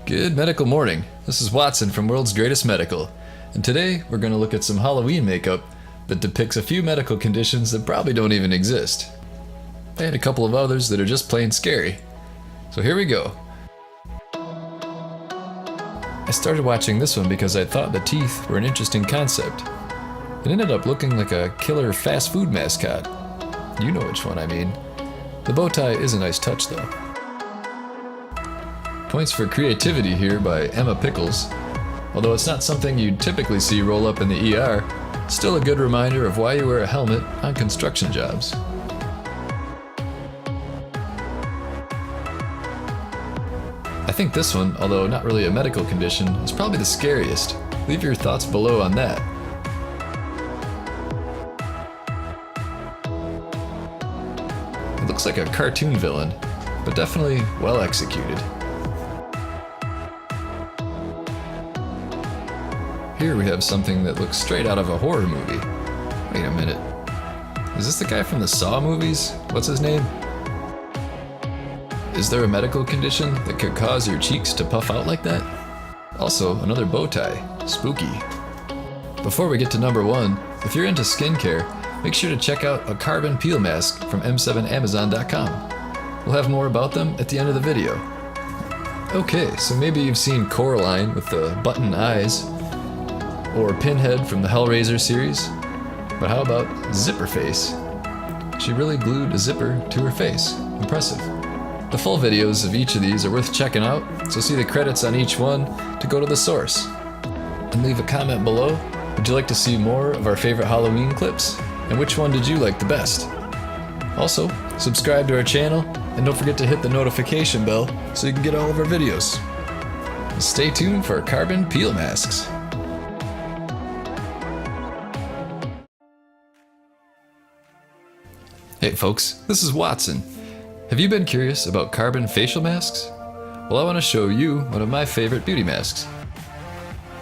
Good medical morning. This is Watson from World's Greatest Medical, and today we're going to look at some Halloween makeup that depicts a few medical conditions that probably don't even exist, and a couple of others that are just plain scary. So here we go. I started watching this one because I thought the teeth were an interesting concept. It ended up looking like a killer fast food mascot. You know which one I mean. The bow tie is a nice touch though. Points for creativity here by Emma Pickles. Although it's not something you'd typically see roll up in the ER, still a good reminder of why you wear a helmet on construction jobs. I think this one, although not really a medical condition, is probably the scariest. Leave your thoughts below on that. It looks like a cartoon villain, but definitely well executed. Here we have something that looks straight out of a horror movie. Wait a minute. Is this the guy from the Saw movies? What's his name? Is there a medical condition that could cause your cheeks to puff out like that? Also, another bow tie. Spooky. Before we get to number one, if you're into skincare, make sure to check out a carbon peel mask from m7amazon.com. We'll have more about them at the end of the video. Okay, so maybe you've seen Coraline with the button eyes, or Pinhead from the Hellraiser series, but how about Zipperface? She really glued a zipper to her face. Impressive. The full videos of each of these are worth checking out, so see the credits on each one to go to the source. And leave a comment below. Would you like to see more of our favorite Halloween clips? And which one did you like the best? Also, subscribe to our channel, and don't forget to hit the notification bell so you can get all of our videos. And stay tuned for carbon peel masks. Hey folks, this is Watson. Have you been curious about carbon facial masks? Well, I want to show you one of my favorite beauty masks.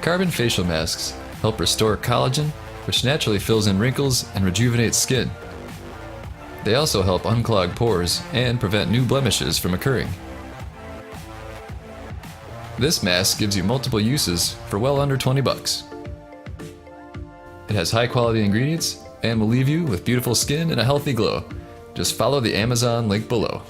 Carbon facial masks help restore collagen, which naturally fills in wrinkles and rejuvenates skin. They also help unclog pores and prevent new blemishes from occurring. This mask gives you multiple uses for well under 20 bucks. It has high quality ingredients and will leave you with beautiful skin and a healthy glow. Just follow the Amazon link below.